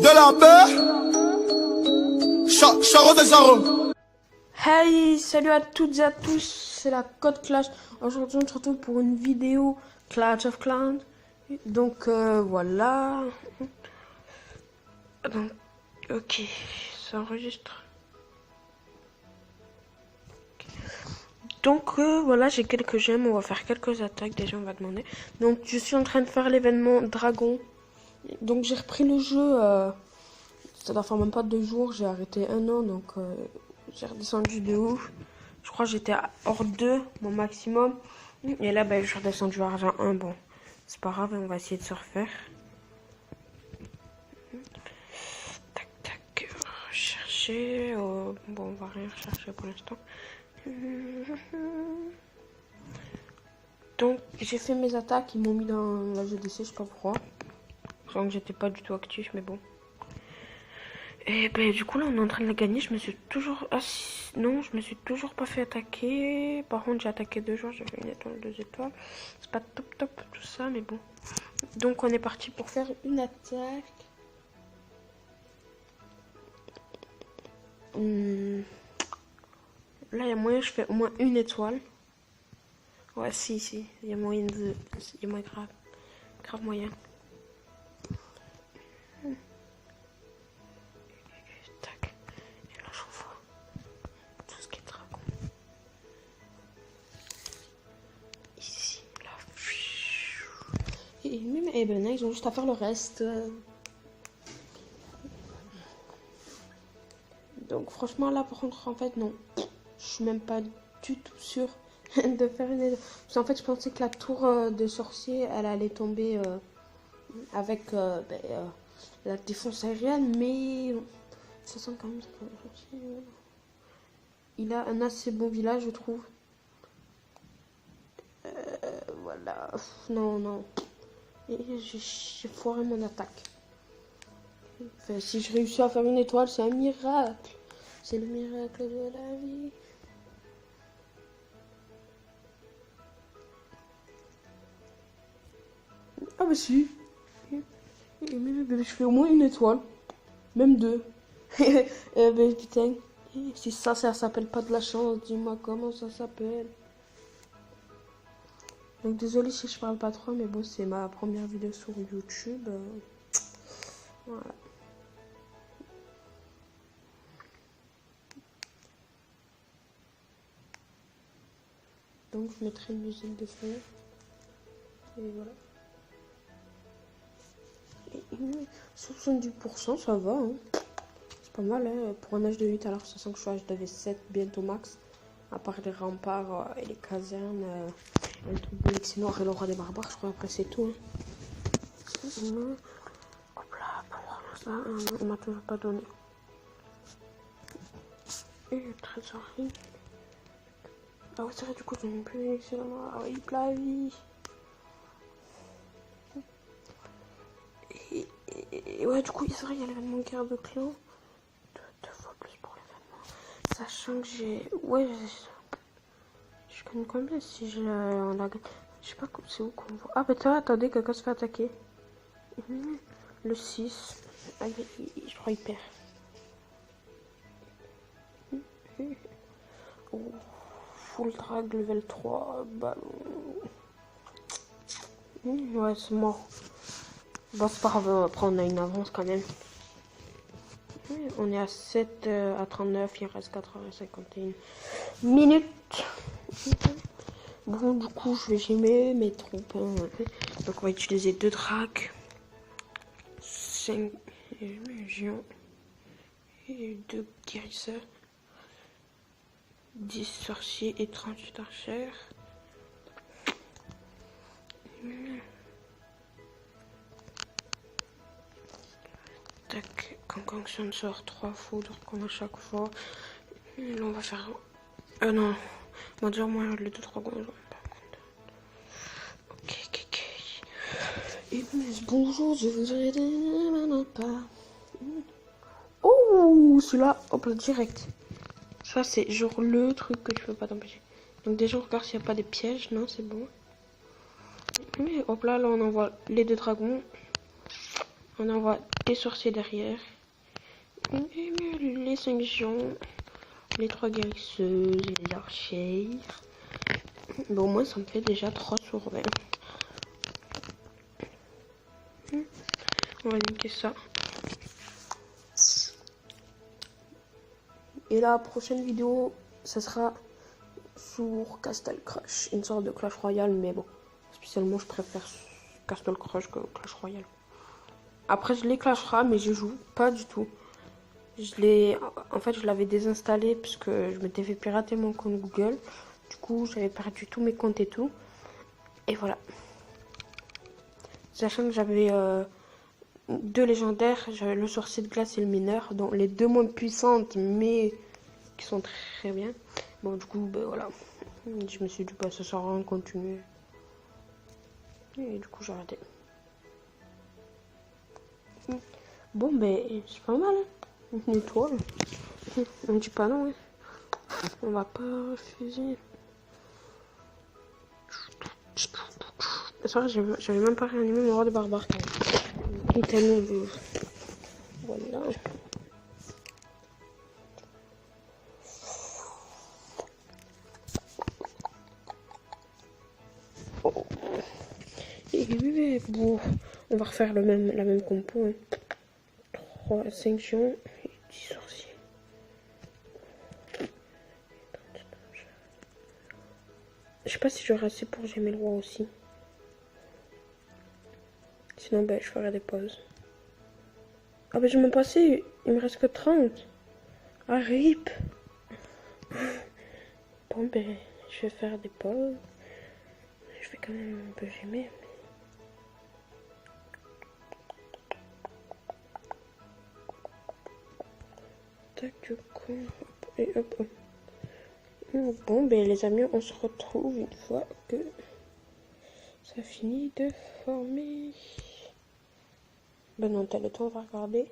de la paix. Charo de Charo. Hey, salut à toutes et à tous, c'est la Code Clash. Aujourd'hui, on se retrouve pour une vidéo Clash of Clans. Donc, voilà. Donc, ok, ça enregistre. Donc, voilà, j'ai quelques gemmes. On va faire quelques attaques. Déjà, on va demander. Donc, je suis en train de faire l'événement Dragon. Donc, j'ai repris le jeu. Ça doit faire même pas 2 jours. J'ai arrêté 1 an. Donc, j'ai redescendu de ouf. Je crois que j'étais à hors 2, mon maximum. Et là, ben, je suis redescendu à argent 1. Bon, c'est pas grave, on va essayer de se refaire. Tac, tac, rechercher. Oh, bon, on va rien rechercher pour l'instant. Donc, j'ai fait mes attaques. Ils m'ont mis dans la GDC, je sais pas pourquoi. Je crois que j'étais pas du tout actif, mais bon. Et ben du coup là on est en train de la gagner. Je me suis toujours... Ah non, je me suis toujours pas fait attaquer. Par contre j'ai attaqué 2 joueurs, j'ai fait 1 étoile, 2 étoiles. C'est pas top top tout ça, mais bon. Donc on est parti pour faire une attaque. Là il y a moyen je fais au moins 1 étoile. Ouais si, il y a moyen de... Il y a moyen grave moyen. Et même ben, ils ont juste à faire le reste. Donc franchement là par contre en fait non. Je suis même pas du tout sûre de faire une... Parce qu'en fait je pensais que la tour de sorcier elle allait tomber avec la défense aérienne. Mais ça sent quand même... Il a un assez bon village je trouve. Voilà. Non. Et j'ai foiré mon attaque. Enfin, si je réussis à faire 1 étoile, c'est un miracle. C'est le miracle de la vie. Ah bah si. Je fais au moins 1 étoile. Même 2. Ben putain. Si ça s'appelle pas de la chance, dis-moi comment ça s'appelle. Donc désolé si je parle pas trop, mais bon c'est ma première vidéo sur YouTube. Voilà. Donc je mettrai une musique de fond. Et voilà. Et 70% ça va. Hein. C'est pas mal hein. Pour un âge de 8 alors ça sent que je suis âge de 7 bientôt max. À part les remparts et les casernes. Et le truc de l'ex-noir et le roi des barbares, je crois après c'est tout. Hein. Hop là, ça, on m'a toujours pas donné. Et trésorerie. Ah ouais, c'est vrai, du coup, j'en ai plus excellent. Ah oui, la vie. Et ouais, du coup, c'est vrai, il y a l'événement guerre de clan. 2 fois plus pour l'événement. Sachant que j'ai. Ouais, je connais combien si je la. Je sais pas c'est où qu'on voit. Ah, bah attendez, quelqu'un se fait attaquer. Le 6. Ah, je crois qu'il perd. Oh, full drag level 3. Ballon. Ouais, c'est mort. Bon, c'est pas grave, après on a une avance quand même. On est à 7 à 39, il reste 4h51 minutes. Bon, du coup, je vais jamais mes troupes. Hein. Donc, on va utiliser 2 dracs, 5 géants et 2 guérisseurs, 10 sorciers et 38 archères. Tac, concoction sort 3 foudres comme à chaque fois. Et là, on va faire. Non, on va dire moins les 2 dragons. Ok. Et bonjour, je voudrais des pas. Oh, celui-là, hop là, direct. Ça, c'est genre le truc que tu peux pas t'empêcher. Donc, déjà, on regarde s'il n'y a pas des pièges. Non, c'est bon. Et hop là, on envoie les 2 dragons. On envoie les sorciers derrière. Les 5 géants. Les 3 guérisseuses et les archers. Bon, moi, ça me fait déjà 3 sur 20. On va niquer ça. Et la prochaine vidéo, ça sera sur Castle Crush. Une sorte de Clash Royale, mais bon. Spécialement, je préfère Castle Crush que Clash Royale. Après, je les clashera, mais je joue pas du tout. En fait, je l'avais désinstallé parce que je m'étais fait pirater mon compte Google. Du coup, j'avais perdu tous mes comptes et tout. Et voilà. Sachant que j'avais 2 légendaires, j'avais le sorcier de glace et le mineur, dont les 2 moins puissantes, mais qui sont très bien. Bon, du coup, ben voilà. Je me suis dit, bah, ça sert à rien de continuer. Et du coup, j'ai arrêté. Bon, ben, c'est pas mal. Hein. Une étoile. On dit pas non. Hein. On va pas refuser. C'est vrai, j'avais même pas réanimé mon roi de barbare. Il est tellement beau. Voilà. Oh. Et bon, on va refaire la même compo. Hein. 3, 5 géants et 10 sorciers. Je sais pas si j'aurai assez pour gémer le roi aussi. Sinon, ben, je ferai des pauses. Ah, ben, je m'en passais. Il me reste que 30. Ah, rip. Bon, ben, je vais faire des pauses. Je vais quand même un peu gémer. Tac, du coup. Et hop, hop. Bon, ben, les amis, on se retrouve une fois que ça finit de former. Ben non, t'as le temps, on va regarder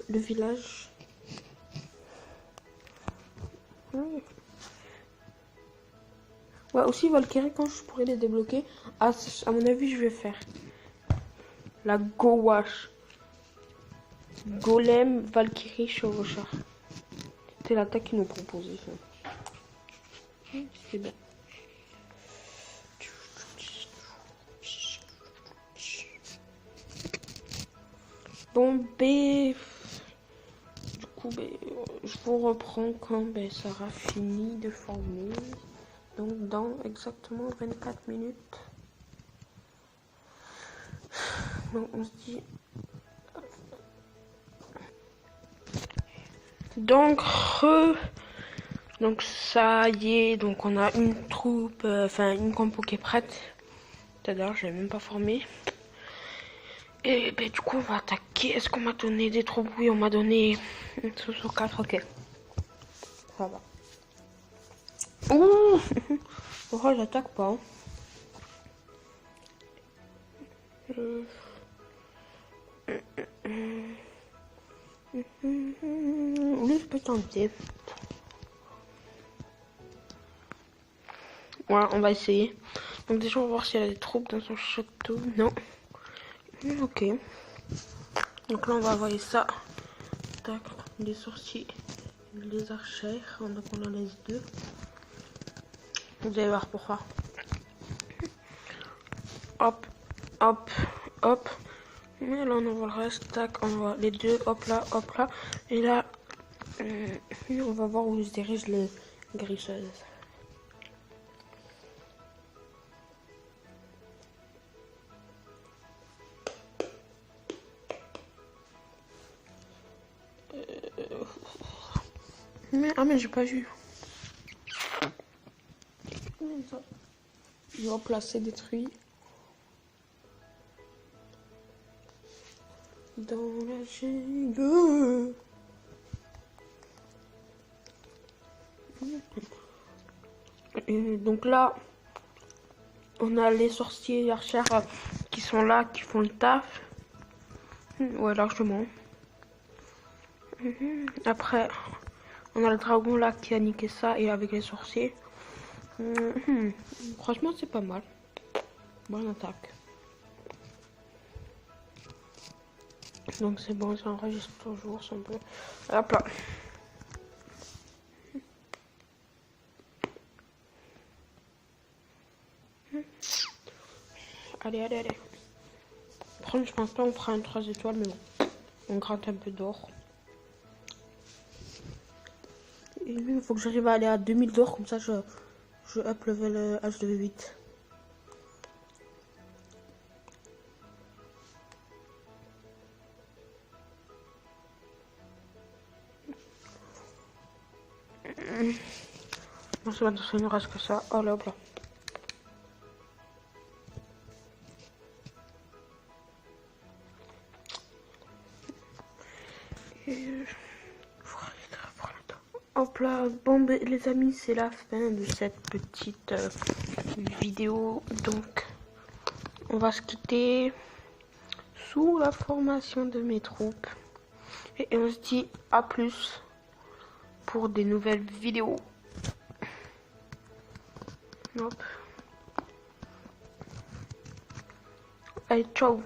le village. Ouais, aussi Valkyrie, quand je pourrais les débloquer, à mon avis, je vais faire la Go-Wash. Golem, Valkyrie, Chevaucheur. C'est l'attaque qu'ils nous proposait. C'est bien. Bon, B. Du coup, B, je vous reprends quand B sera fini de former. Donc, dans exactement 24 minutes. Donc, on se dit. Donc, ça y est. Donc, on a une troupe. Enfin, une compo qui est prête. D'ailleurs, je l'ai même pas formée. Et ben, du coup, on va attaquer. Est-ce qu'on m'a donné des troupes? Oui, on m'a donné 4, ok. Ça va. Ouh. Pourquoi j'attaque pas hein. Oui, je peux tenter. Voilà, on va essayer. Donc déjà, on va voir s'il y a des troupes dans son château. Non. Ok. Donc là, on va envoyer ça. Tac, les sorciers, les archers. Donc on en laisse 2. Vous allez voir pourquoi. Hop, hop, hop. Et là, on envoie le reste. Tac, on envoie les 2. Hop là, hop là. Et là, on va voir où se dirigent les guérisseuses. Mais j'ai pas vu. Je vais placer détruit. Dans la jungle. Et donc là, on a les sorciers et archers qui sont là, qui font le taf. Ouais, largement. Après, on a le dragon là qui a niqué ça et avec les sorciers. Franchement, c'est pas mal. Bonne attaque. Donc c'est bon, ça enregistre toujours, si on peut. Hop là. Allez, allez, allez. Je pense pas on fera un 3 étoiles, mais bon. On gratte un peu d'or. Et lui, il faut que j'arrive à aller à 2000 d'or, comme ça je up level H2V8. Bon, c'est bon, ça ne reste que ça. Oh là, hop là. Hop là, bon les amis, c'est la fin de cette petite vidéo. Donc, on va se quitter sous la formation de mes troupes. Et on se dit à plus pour des nouvelles vidéos. Hop. Allez, ciao.